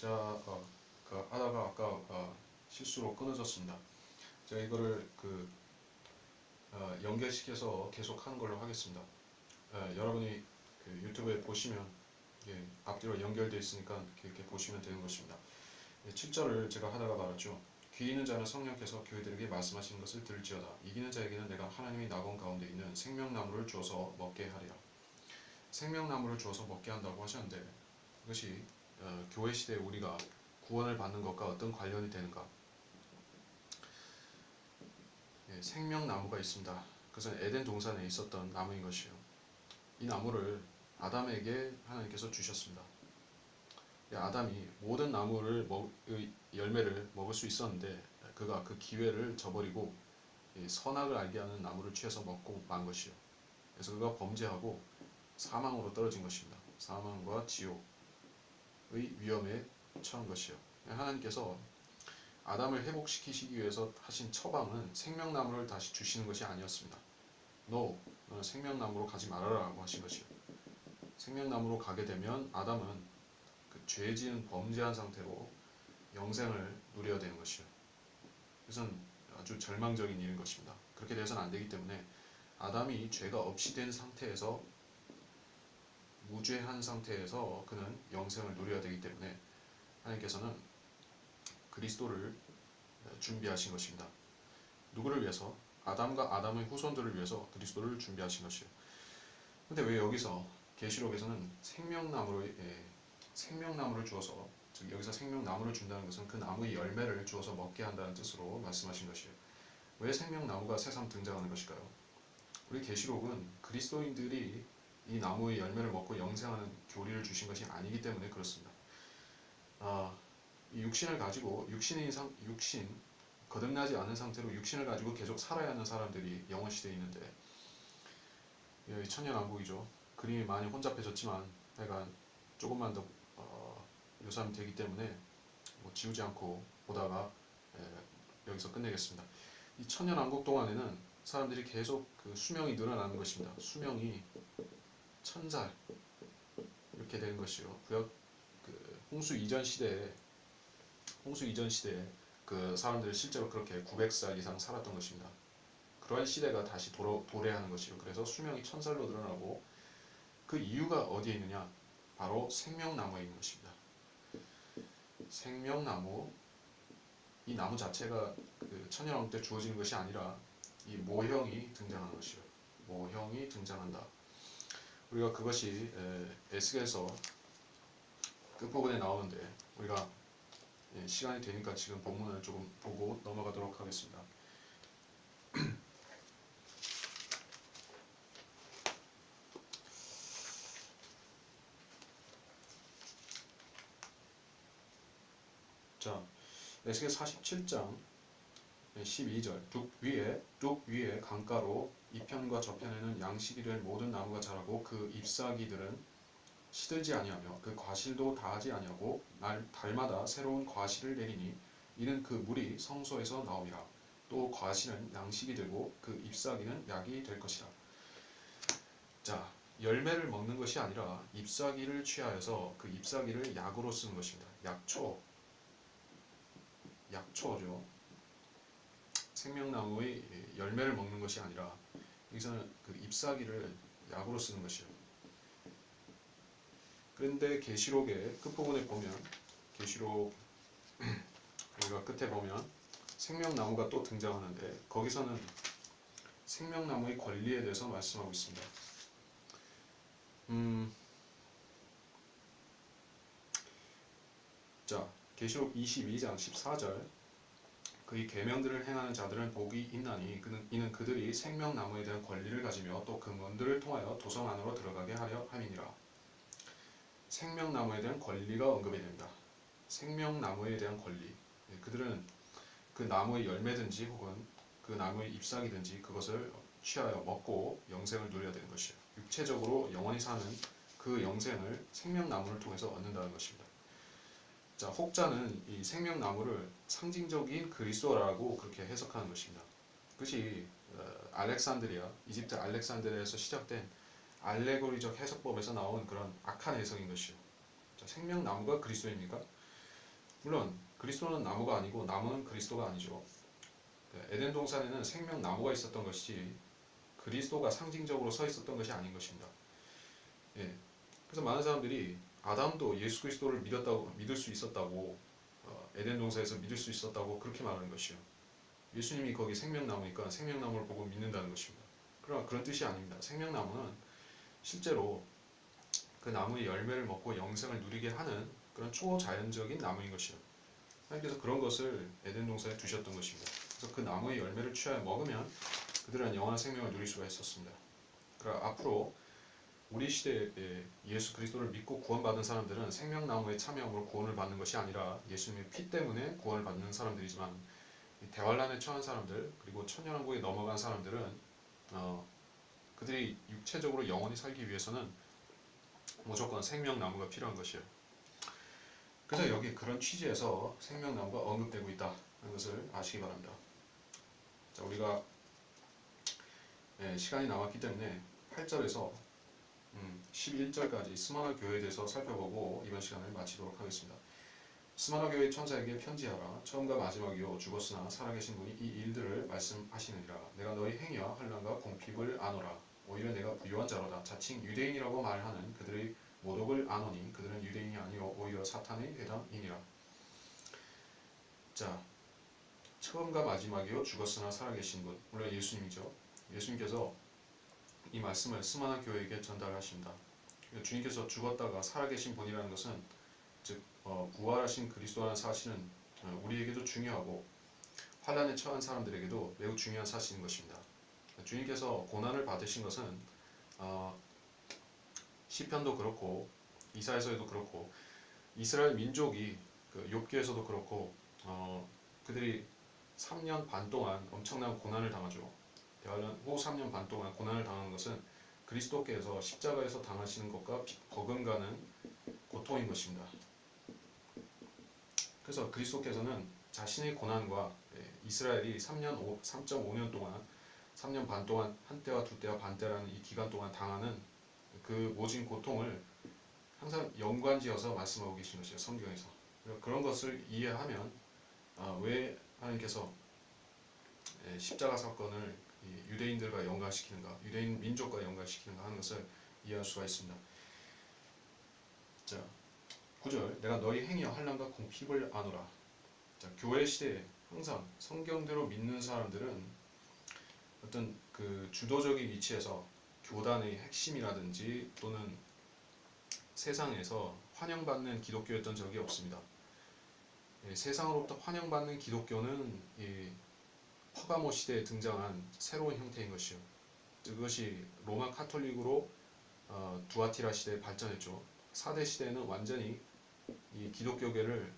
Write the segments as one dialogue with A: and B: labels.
A: 자, 하다가 아까 실수로 끊어졌습니다. 제가 이거를 연결시켜서 계속 하는 걸로 하겠습니다. 여러분이 그 유튜브에 보시면 앞뒤로 연결되어 있으니까 이렇게 보시면 되는 것입니다. 7절을 제가 하다가 말았죠. 귀 있는 자는 성령께서 교회들에게 말씀하시는 것을 들을지어다. 이기는 자에게는 내가 하나님의 낙원 가운데 있는 생명나무를 주어서 먹게 하리라. 생명나무를 주어서 먹게 한다고 하셨는데 이것이 교회 시대에 우리가 구원을 받는 것과 어떤 관련이 되는가? 생명나무가 있습니다. 그것은 에덴 동산에 있었던 나무인 것이요. 이 나무를 아담에게 하나님께서 주셨습니다. 아담이 모든 나무를 열매를 먹을 수 있었는데 그가 그 기회를 저버리고 선악을 알게 하는 나무를 취해서 먹고 만 것이요. 그래서 그가 범죄하고 사망으로 떨어진 것입니다. 사망과 지옥의 위험에 처한 것이요. 하나님께서 아담을 회복시키시기 위해서 하신 처방은 생명나무를 다시 주시는 것이 아니었습니다. 너는 생명나무로 가지 말아라고 하신 것이요. 생명나무로 가게 되면 아담은 그 죄지은 범죄한 상태로 영생을 누려야 되는 것이요. 그것은 아주 절망적인 일인 것입니다. 그렇게 되어서는 안 되기 때문에 아담이 죄가 없이 된 상태에서 무죄한 상태에서 그는 영생을 누려야 되기 때문에 하나님께서는 그리스도를 준비하신 것입니다. 누구를 위해서? 아담과 아담의 후손들을 위해서 그리스도를 준비하신 것이요. 근데 왜 여기서 계시록에서는 생명나무를 주어서, 즉 여기서 생명나무를 준다는 것은 그 나무의 열매를 주어서 먹게 한다는 뜻으로 말씀하신 것이요. 왜 생명나무가 새삼 등장하는 것일까요? 우리 계시록은 그리스도인들이 이 나무의 열매를 먹고 영생하는 교리를 주신 것이 아니기 때문에 그렇습니다. 이 육신을 가지고 거듭나지 않은 상태로 육신을 가지고 계속 살아야 하는 사람들이 영원 시대에 있는데 천년왕국이죠. 그림이 많이 혼잡해졌지만 내가 조금만 더 요사하면 되기 때문에 지우지 않고 보다가 여기서 끝내겠습니다. 이 천년왕국 동안에는 사람들이 계속 그 수명이 늘어나는 것입니다. 수명이 1000살 이렇게 되는 것이요. 홍수 이전 시대에 그 사람들이 실제로 그렇게 900살 이상 살았던 것입니다. 그러한 시대가 다시 도래하는 것이요. 그래서 수명이 1000살로 늘어나고 그 이유가 어디에 있느냐? 바로 생명나무에 있는 것입니다. 생명나무, 이 나무 자체가 그 천년왕국 때 주어지는 것이 아니라 이 모형이 등장하는 것이요. 모형이 등장한다. 우리가 그것이 에스겔서 끝부분에 나오는데 우리가 시간이 되니까 지금 본문을 조금 보고 넘어가도록 하겠습니다. 자, 에스겔 47장 12절 뚝 위에 강가로 이편과 저편에는 양식이 될 모든 나무가 자라고 그 잎사귀들은 시들지 아니하며 그 과실도 다하지 아니하고 달마다 새로운 과실을 내리니 이는 그 물이 성소에서 나옴이라. 또 과실은 양식이 되고 그 잎사귀는 약이 될 것이라. 자, 열매를 먹는 것이 아니라 잎사귀를 취하여서 그 잎사귀를 약으로 쓰는 것입니다. 약초죠. 생명나무의 열매를 먹는 것이 아니라 여기서는 그 잎사귀를 약으로 쓰는 것이요. 그런데 계시록의 끝부분에 보면 계시록 우리가 끝에 보면 생명나무가 또 등장하는데 거기서는 생명나무의 권리에 대해서 말씀하고 있습니다. 자, 계시록 22장 14절 그의 계명들을 행하는 자들은 복이 있나니 이는 그들이 생명나무에 대한 권리를 가지며 또 그 문들을 통하여 도성 안으로 들어가게 하려 함이니라. 생명나무에 대한 권리가 언급이 됩니다. 생명나무에 대한 권리. 그들은 그 나무의 열매든지 혹은 그 나무의 잎사귀든지 그것을 취하여 먹고 영생을 누려야 되는 것이에요. 육체적으로 영원히 사는 그 영생을 생명나무를 통해서 얻는다는 것입니다. 자, 혹자는 이 생명나무를 상징적인 그리스도라고 그렇게 해석하는 것입니다. 그것이 이집트 알렉산드리아에서 시작된 알레고리적 해석법에서 나온 그런 악한 해석인 것이요. 자, 생명나무가 그리스도입니까? 물론 그리스도는 나무가 아니고 나무는 그리스도가 아니죠. 에덴 동산에는 생명나무가 있었던 것이지 그리스도가 상징적으로 서 있었던 것이 아닌 것입니다. 예. 그래서 많은 사람들이 아담도 예수 그리스도를 믿을 수 있었다고, 에덴 동산에서 믿을 수 있었다고 그렇게 말하는 것이요. 예수님이 거기 생명나무니까 생명나무를 보고 믿는다는 것입니다. 그러나 그런 뜻이 아닙니다. 생명나무는 실제로 그 나무의 열매를 먹고 영생을 누리게 하는 그런 초자연적인 나무인 것이요. 하나님께서 그런 것을 에덴 동산에 두셨던 것입니다. 그래서 그 나무의 열매를 취하여 먹으면 그들은 영원한 생명을 누릴 수가 있었습니다. 그러나 앞으로 우리 시대에 예수 그리스도를 믿고 구원받은 사람들은 생명나무에 참여함으로 구원을 받는 것이 아니라 예수님의 피 때문에 구원을 받는 사람들이지만, 대환란에 처한 사람들 그리고 천년왕국에 넘어간 사람들은 그들이 육체적으로 영원히 살기 위해서는 무조건 생명나무가 필요한 것이에요. 그래서 여기 그런 취지에서 생명나무가 언급되고 있다는 것을 아시기 바랍니다. 자, 우리가 시간이 남았기 때문에 8절에서 11절까지 스마나 교회에 대해서 살펴보고 이번 시간을 마치도록 하겠습니다. 스마나 교회 천사에게 편지하라. 처음과 마지막이요 죽었으나 살아계신 분이 이 일들을 말씀하시느니라. 내가 너희 행위와 환난과 궁핍을 아노라. 오히려 내가 부유한 자로다. 자칭 유대인이라고 말하는 그들의 모독을 아노니 그들은 유대인이 아니요 오히려 사탄의 회당이니라. 자, 처음과 마지막이요 죽었으나 살아계신 분, 물론 예수님이죠. 예수님께서 이 말씀을 스마나 교회에게 전달하십니다. 주님께서 죽었다가 살아계신 분이라는 것은 즉 부활하신 그리스도라는 사실은 우리에게도 중요하고 환난에 처한 사람들에게도 매우 중요한 사실인 것입니다. 주님께서 고난을 받으신 것은 시편도 그렇고 이사야서에도 그렇고 이스라엘 민족이 그 욥기에서도 그렇고 그들이 3년 반 동안 엄청난 고난을 당하죠. 대환란 후 3년 반 동안 고난을 당하는 것은 그리스도께서 십자가에서 당하시는 것과 버금가는 고통인 것입니다. 그래서 그리스도께서는 자신의 고난과 이스라엘이 3.5년 동안 3년 반 동안 한때와 두때와 반때라는 이 기간 동안 당하는 그 모진 고통을 항상 연관지어서 말씀하고 계신 것이에요. 성경에서. 그런 것을 이해하면 왜 하나님께서 십자가 사건을 유대인들과 연관시키는가, 유대인 민족과 연관시키는가 하는 것을 이해할 수가 있습니다. 자, 9절 내가 너희 행위와 환난과 궁핍을 아노라. 자, 교회 시대에 항상 성경대로 믿는 사람들은 어떤 그 주도적인 위치에서 교단의 핵심이라든지 또는 세상에서 환영받는 기독교였던 적이 없습니다. 세상으로부터 환영받는 기독교는 퍼가모 시대에 등장한 새로운 형태인 것이요. 그것이 로마 카톨릭으로 두아티라 시대에 발전했죠. 4대 시대에는 완전히 이 기독교계를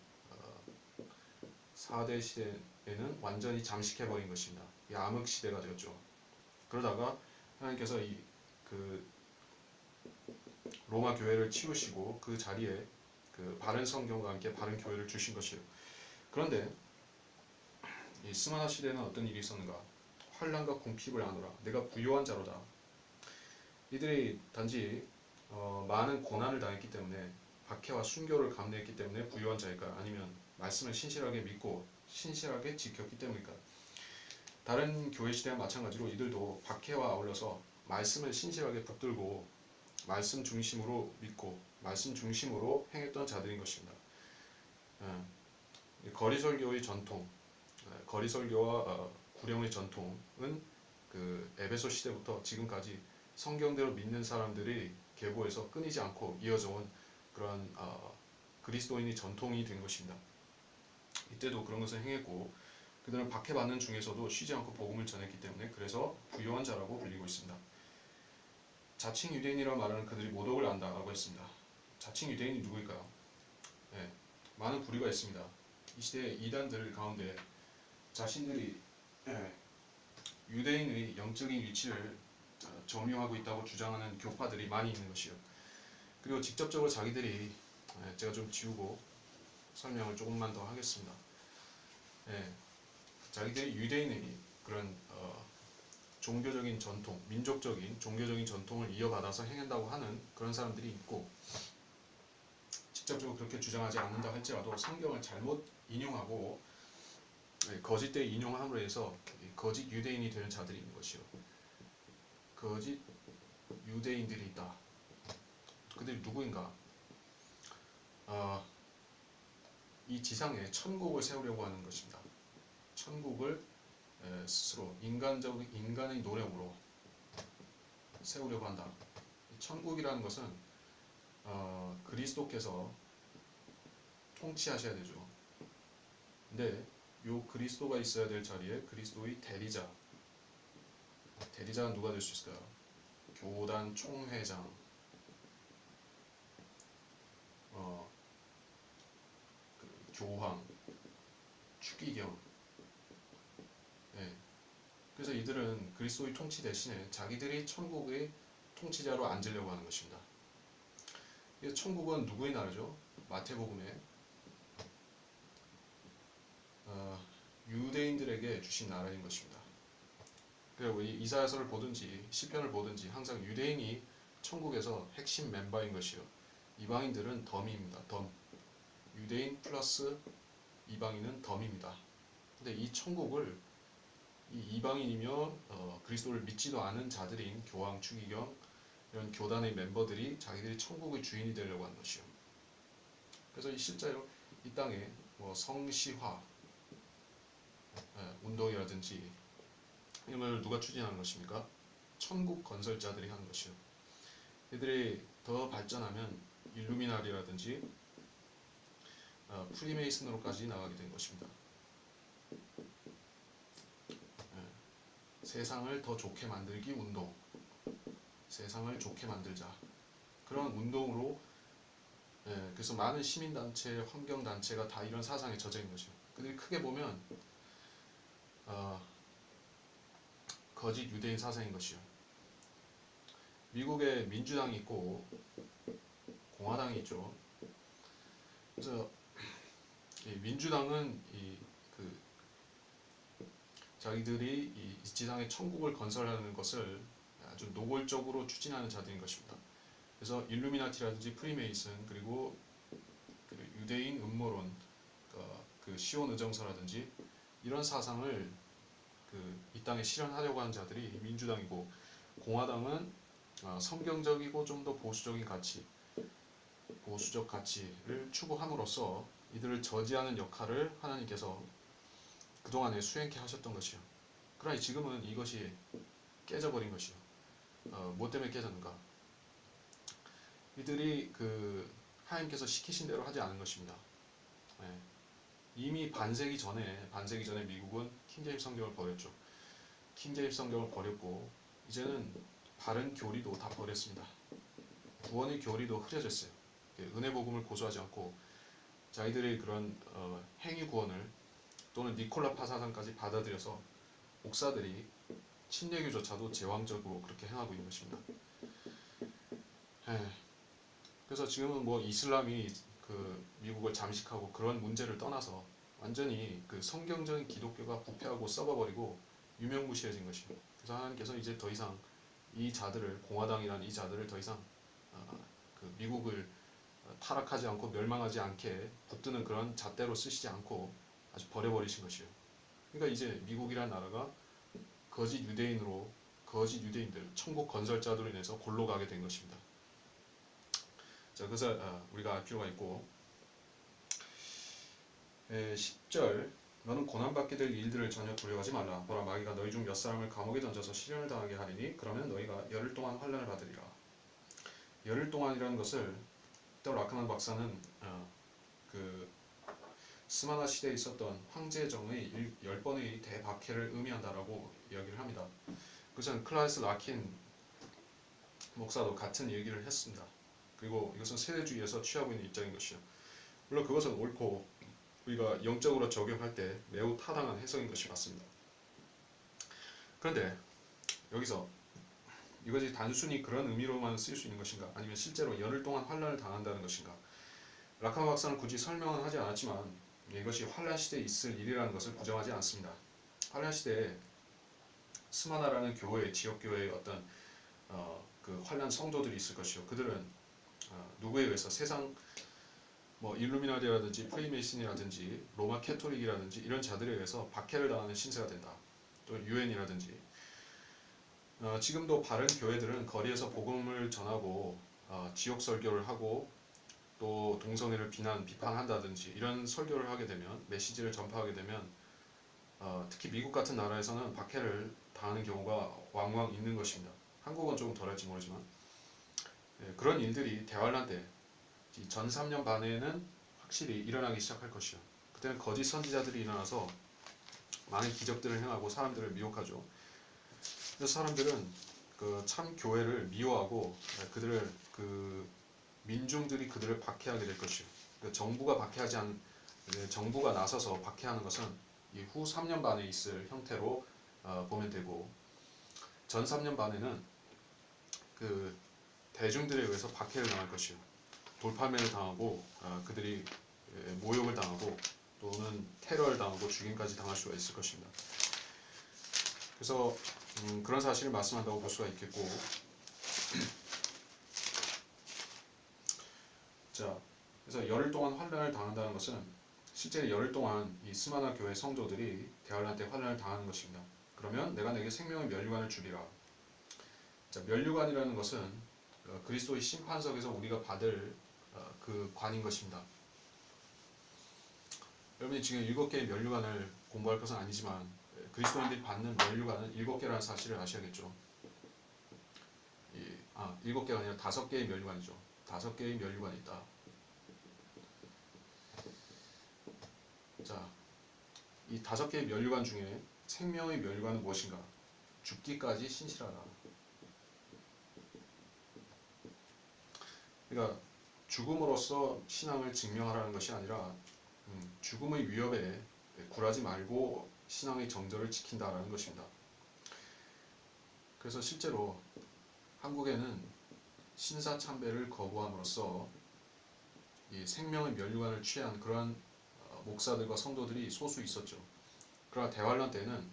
A: 4대 시대에는 완전히 잠식해버린 것입니다. 이 암흑 시대가 되었죠. 그러다가 하나님께서 그 로마 교회를 치우시고 그 자리에 그 바른 성경과 함께 바른 교회를 주신 것이에요. 그런데 이 스마나 시대에는 어떤 일이 있었는가? 환난과 궁핍을 아노라. 내가 부요한 자로다. 이들이 단지 많은 고난을 당했기 때문에 박해와 순교를 감내했기 때문에 부요한 자일까? 아니면 말씀을 신실하게 믿고 신실하게 지켰기 때문일까? 다른 교회 시대와 마찬가지로 이들도 박해와 아울러서 말씀을 신실하게 붙들고 말씀 중심으로 믿고 말씀 중심으로 행했던 자들인 것입니다. 거리설교의 전통, 거리설교와 구령의 전통은 그 에베소 시대부터 지금까지 성경대로 믿는 사람들이 계보에서 끊이지 않고 이어져온 그런 그리스도인의 전통이 된 것입니다. 이때도 그런 것을 행했고 그들은 박해받는 중에서도 쉬지 않고 복음을 전했기 때문에 그래서 부요한 자라고 불리고 있습니다. 자칭 유대인이라 말하는 그들이 모독을 안다라고 했습니다. 자칭 유대인이 누구일까요? 많은 부류가 있습니다. 이 시대의 이단들 가운데 자신들이 유대인의 영적인 위치를 점유하고 있다고 주장하는 교파들이 많이 있는 것이요. 그리고 직접적으로 자기들이 제가 좀 지우고 설명을 조금만 더 하겠습니다. 자기들이 유대인의 그런 종교적인 전통, 민족적인 종교적인 전통을 이어받아서 행한다고 하는 그런 사람들이 있고 직접적으로 그렇게 주장하지 않는다 할지라도 성경을 잘못 인용하고 거짓되이 인용함으로 해서 거짓 유대인이 되는 자들이 있는 것이요. 거짓 유대인들이 있다. 그들이 누구인가? 이 지상에 천국을 세우려고 하는 것입니다. 천국을 스스로 인간의 노력으로 세우려고 한다. 천국이라는 것은 그리스도께서 통치하셔야 되죠. 근데 요 그리스도가 있어야 될 자리에 그리스도의 대리자는 누가 될 수 있을까요? 교단 총회장, 교황, 추기경. 예. 그래서 이들은 그리스도의 통치 대신에 자기들이 천국의 통치자로 앉으려고 하는 것입니다. 천국은 누구의 나라죠? 마태복음에 유대인들에게 주신 나라인 것입니다. 그리고 이사야서를 보든지 시편을 보든지 항상 유대인이 천국에서 핵심 멤버인 것이요. 이방인들은 덤입니다. 덤. 유대인 플러스 이방인은 덤입니다. 근데 이 천국을 이 이방인이며 그리스도를 믿지도 않은 자들인 교황, 추기경 이런 교단의 멤버들이 자기들이 천국의 주인이 되려고 하는 것이요. 그래서 실제로 이 땅에 뭐 성시화 운동이라든지 이런 걸 누가 추진하는 것입니까? 천국 건설자들이 하는 것이요. 이들이 더 발전하면 일루미나리라든지 프리메이슨으로까지 나가게 된 것입니다. 세상을 더 좋게 만들기 운동, 세상을 좋게 만들자 그런 운동으로 그래서 많은 시민단체, 환경단체가 다 이런 사상에 젖어 있는 것이요. 그들이 크게 보면 거짓 유대인 사상인 것이요. 미국에 민주당이 있고 공화당이 있죠. 그래서 이 민주당은 자기들이 이 지상의 천국을 건설하는 것을 아주 노골적으로 추진하는 자들인 것입니다. 그래서 일루미나티라든지 프리메이슨 그리고 유대인 음모론, 그 시온 의정서라든지 이런 사상을 이 땅에 실현하려고 하는 자들이 민주당이고, 공화당은 성경적이고 좀 더 보수적인 가치, 보수적 가치를 추구함으로써 이들을 저지하는 역할을 하나님께서 그동안에 수행케 하셨던 것이요. 그러나 지금은 이것이 깨져버린 것이요. 뭐 때문에 깨졌는가? 이들이 하나님께서 시키신 대로 하지 않은 것입니다. 이미 반세기 전에 미국은 킹제임스 성경을 버렸죠. 킹제임스 성경을 버렸고 이제는 바른 교리도 다 버렸습니다. 구원의 교리도 흐려졌어요. 은혜 복음을 고수하지 않고 자기들의 그런 행위 구원을 또는 니콜라 파사상까지 받아들여서 목사들이 침례교조차도 제왕적으로 그렇게 행하고 있는 것입니다. 그래서 지금은 뭐 이슬람이 미국을 잠식하고 그런 문제를 떠나서 완전히 성경적인 기독교가 부패하고 썩어버리고 유명무실해진 것입니다. 그래서 하나님께서 이제 더 이상 이 자들을, 공화당이라는 이 자들을 더 이상 미국을 타락하지 않고 멸망하지 않게 붙드는 그런 잣대로 쓰시지 않고 아주 버려버리신 것이에요. 그러니까 이제 미국이라는 나라가 거짓 유대인들, 천국 건설자들로 인해서 골로 가게 된 것입니다. 자, 그래서 우리가 알 필요가 있고, 10절 너는 고난받게 될 일들을 전혀 두려워하지 말라. 보라, 마귀가 너희 중 몇 사람을 감옥에 던져서 시련을 당하게 하리니 그러면 너희가 열흘 동안 환난을 받으리라. 열흘 동안이라는 것을 라크만 박사는 스마나 시대에 있었던 황제정의 10번의 대박해를 의미한다라고 이야기를 합니다. 그것은 클라이스 라킨 목사도 같은 얘기를 했습니다. 그리고 이것은 세대주의에서 취하고 있는 입장인 것이요. 물론 그것은 옳고 우리가 영적으로 적용할 때 매우 타당한 해석인 것이 맞습니다. 그런데 여기서 이것이 단순히 그런 의미로만 쓰일 수 있는 것인가, 아니면 실제로 열흘 동안 환난을 당한다는 것인가? 라칸 박사는 굳이 설명은 하지 않았지만 이것이 환난 시대에 있을 일이라는 것을 부정하지 않습니다. 환난 시대에 스마나라는 교회, 지역 교회의 어떤 환난 성도들이 있을 것이요. 그들은 누구에 의해서, 세상 뭐 일루미나리라든지 프리메이슨이라든지 로마 캐토릭이라든지 이런 자들에 의해서 박해를 당하는 신세가 된다. 또 유엔이라든지 지금도 바른 교회들은 거리에서 복음을 전하고 지옥 설교를 하고 또 동성애를 비판한다든지 이런 설교를 하게 되면 메시지를 전파하게 되면 특히 미국 같은 나라에서는 박해를 당하는 경우가 왕왕 있는 것입니다. 한국은 조금 덜할지 모르지만 그런 일들이 대환란 때 전 3년 반에는 확실히 일어나기 시작할 것이요. 그때는 거짓 선지자들이 일어나서 많은 기적들을 행하고 사람들을 미혹하죠. 그래서 사람들은 그 참 교회를 미워하고 그들을 민중들이 그들을 박해하게 될 것이요. 정부가 나서서 박해하는 것은 이후 3년 반에 있을 형태로 보면 되고 전 3년 반에는 그 대중들에 의해서 박해를 당할 것이요. 돌팔매를 당하고 그들이 모욕을 당하고 또는 테러를 당하고 죽임까지 당할 수가 있을 것입니다. 그래서 그런 사실을 말씀한다고 볼 수가 있겠고 자, 그래서 열흘 동안 환난을 당한다는 것은 실제 열흘 동안 이 스마나 교회 성도들이 대환란 때 환난을 당하는 것입니다. 그러면 내가 내게 생명의 면류관을 주리라. 자, 면류관이라는 것은 그리스도의 심판석에서 우리가 받을 그 관인 것입니다. 여러분이 지금 7개의 면류관을 공부할 것은 아니지만 그리스도인들이 받는 면류관은 7개라는 사실을 아셔야겠죠. 7개가 아니라 5개의 면류관이죠. 5개의 면류관이 있다. 자, 이 5개의 면류관 중에 생명의 면류관은 무엇인가? 죽기까지 신실하라. 그러니까 죽음으로써 신앙을 증명하라는 것이 아니라 죽음의 위협에 굴하지 말고 신앙의 정절을 지킨다라는 것입니다. 그래서 실제로 한국에는 신사참배를 거부함으로써 이 생명의 면류관을 취한 그러한 목사들과 성도들이 소수 있었죠. 그러나 대환란 때는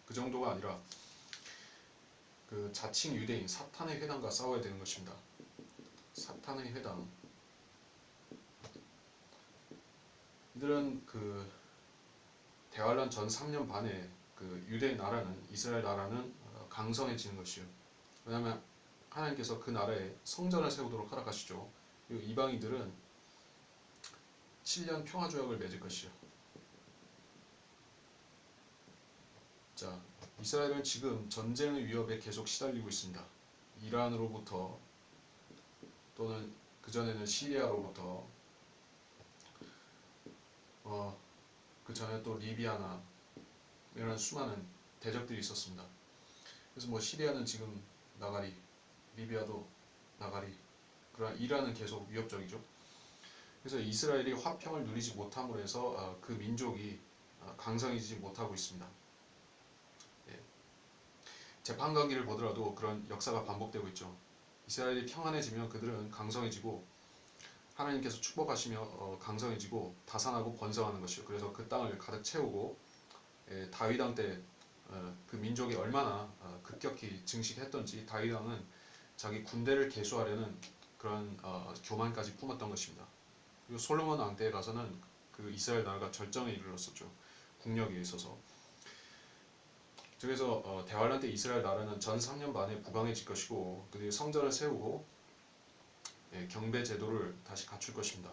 A: 그 정도가 아니라 그 자칭 유대인 사탄의 회당과 싸워야 되는 것입니다. 사탄의 회당. 이들은 그 대환란 전 3년 반에 그 유대 나라는 이스라엘 나라는 강성해지는 것이요. 왜냐하면 하나님께서 그 나라에 성전을 세우도록 허락하시죠. 그리고 이방인들은 7년 평화조약을 맺을 것이요. 자, 이스라엘은 지금 전쟁의 위협에 계속 시달리고 있습니다. 이란으로부터 또는 그전에는 시리아로부터 그 전에 또 리비아나 이런 수많은 대적들이 있었습니다. 그래서 뭐 시리아는 지금 나가리, 리비아도 나가리, 그러나 이란은 계속 위협적이죠. 그래서 이스라엘이 화평을 누리지 못함으로 해서 그 민족이 강성해지지 못하고 있습니다. 예. 재판관기를 보더라도 그런 역사가 반복되고 있죠. 이스라엘이 평안해지면 그들은 강성해지고 하나님께서 축복하시며 강성해지고 다산하고 번성하는 것이요. 그래서 그 땅을 가득 채우고 다윗 왕 때 그 민족이 얼마나 급격히 증식했던지 다윗 왕은 자기 군대를 계수하려는 그런 교만까지 품었던 것입니다. 그리고 솔로몬 왕 때에 가서는 그 이스라엘 나라가 절정에 이르렀었죠. 국력에 있어서. 그래서 대환란 때 이스라엘 나라는 전 3년 반에 부강해질 것이고 그들이 성전을 세우고 경배 제도를 다시 갖출 것입니다.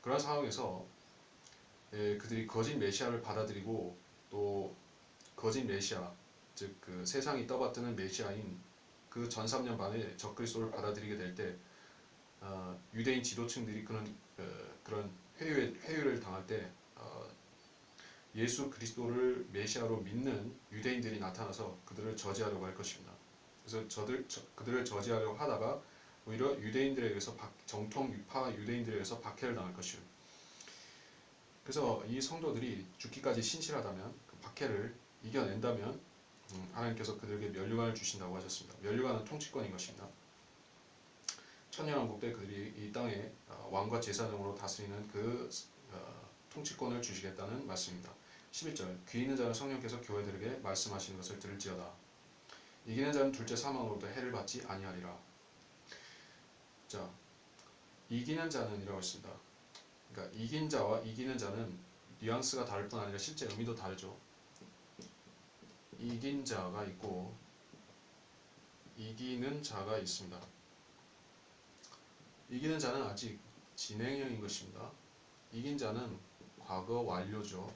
A: 그런 상황에서 그들이 거짓 메시아를 받아들이고 또 거짓 메시아, 즉 그 세상이 떠받드는 메시아인 그 전 3년 반에 적그리스도를 받아들이게 될 때 유대인 지도층들이 그런 회유를 당할 때 예수 그리스도를 메시아로 믿는 유대인들이 나타나서 그들을 저지하려고 할 것입니다. 그래서 그들을 저지하려고 하다가 오히려 유대인들에 의해서 정통 유파 유대인들에 의해서 박해를 당할 것이요. 그래서 이 성도들이 죽기까지 신실하다면 그 박해를 이겨낸다면 하나님께서 그들에게 면류관을 주신다고 하셨습니다. 면류관은 통치권인 것입니다. 천년왕국 때 그들이 이 땅에 왕과 제사장으로 다스리는 그 통치권을 주시겠다는 말씀입니다. 11절 귀 있는 자는 성령께서 교회들에게 말씀하시는 것을 들을지어다. 이기는 자는 둘째 사망으로부터 해를 받지 아니하리라. 자, 이기는 자는이라고 있습니다. 그러니까 이긴 자와 이기는 자는 뉘앙스가 다를 뿐 아니라 실제 의미도 다르죠. 이긴 자가 있고 이기는 자가 있습니다. 이기는 자는 아직 진행형인 것입니다. 이긴 자는 과거 완료죠.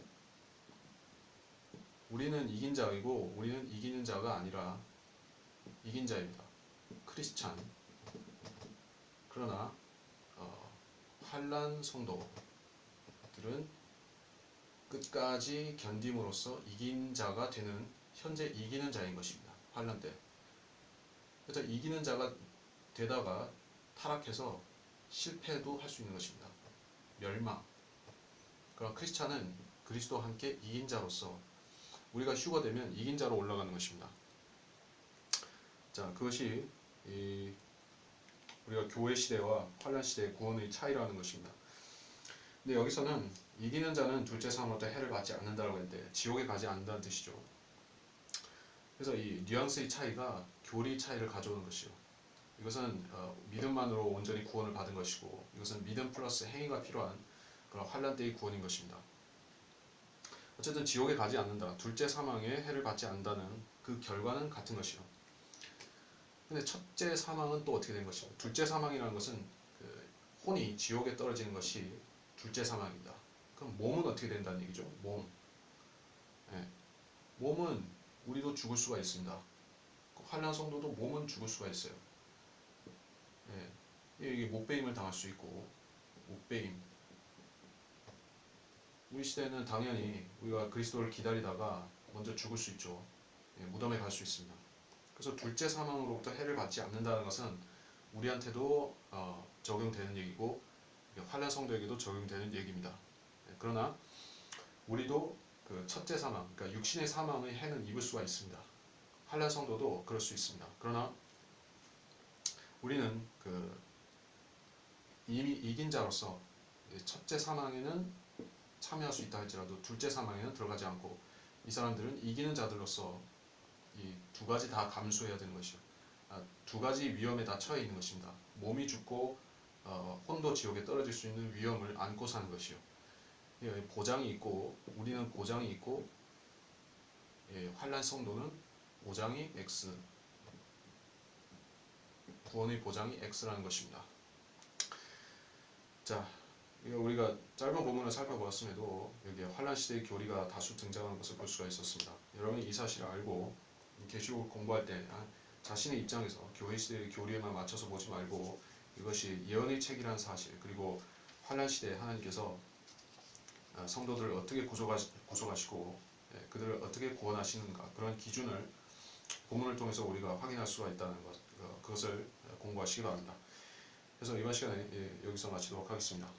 A: 우리는 이긴 자이고 우리는 이기는 자가 아니라 이긴 자입니다. 크리스찬. 그러나 환난 성도들은 끝까지 견딤으로써 이긴 자가 되는 현재 이기는 자인 것입니다. 환난 때. 그래서 이기는 자가 되다가 타락해서 실패도 할 수 있는 것입니다. 멸망. 그러나 크리스찬은 그리스도와 함께 이긴 자로서 우리가 휴가 되면 이긴 자로 올라가는 것입니다. 자, 그것이 우리가 교회 시대와 환난 시대의 구원의 차이라는 것입니다. 근데 여기서는 이기는 자는 둘째 사망으로부터 해를 받지 않는다고 했는데 지옥에 가지 않는다는 뜻이죠. 그래서 이 뉘앙스의 차이가 교리 차이를 가져오는 것이요. 이것은 믿음만으로 온전히 구원을 받은 것이고 이것은 믿음 플러스 행위가 필요한 그런 환난 때의 구원인 것입니다. 어쨌든 지옥에 가지 않는다. 둘째 사망에 해를 받지 않는다는 그 결과는 같은 것이요. 근데 첫째 사망은 또 어떻게 된 것입니까? 둘째 사망이라는 것은 그 혼이 지옥에 떨어지는 것이 둘째 사망입니다. 그럼 몸은 어떻게 된다는 얘기죠? 몸. 예. 몸은 우리도 죽을 수가 있습니다. 환난 성도도 몸은 죽을 수가 있어요. 예. 이게 목베임을 당할 수 있고 목베임. 우리 시대는 당연히 우리가 그리스도를 기다리다가 먼저 죽을 수 있죠. 예, 무덤에 갈 수 있습니다. 그래서 둘째 사망으로부터 해를 받지 않는다는 것은 우리한테도 적용되는 얘기고 환난 성도에게도 적용되는 얘기입니다. 예, 그러나 우리도 그 첫째 사망, 그러니까 육신의 사망의 해는 입을 수가 있습니다. 환난 성도도 그럴 수 있습니다. 그러나 우리는 그 이미 이긴 자로서 첫째 사망에는 참여할 수 있다 할지라도 둘째 사망에는 들어가지 않고 이 사람들은 이기는 자들로서 이 두 가지 다 감수해야 되는 것이요. 두 가지 위험에 다 처해 있는 것입니다. 몸이 죽고 혼도 지옥에 떨어질 수 있는 위험을 안고 사는 것이요. 예, 보장이 있고 우리는 보장이 있고 예, 환난 성도는 보장이 X, 구원의 보장이 X라는 것입니다. 자, 우리가 짧은 본문을 살펴보았음에도 여기 환난 시대의 교리가 다수 등장하는 것을 볼 수가 있었습니다. 여러분이 이 사실을 알고 계시록을 공부할 때 자신의 입장에서 교회 시대의 교리에만 맞춰서 보지 말고 이것이 예언의 책이라는 사실, 그리고 환난 시대에 하나님께서 성도들을 어떻게 구속하시고 그들을 어떻게 구원하시는가, 그런 기준을 본문을 통해서 우리가 확인할 수가 있다는 것, 그것을 공부하시기 바랍니다. 그래서 이번 시간에 여기서 마치도록 하겠습니다.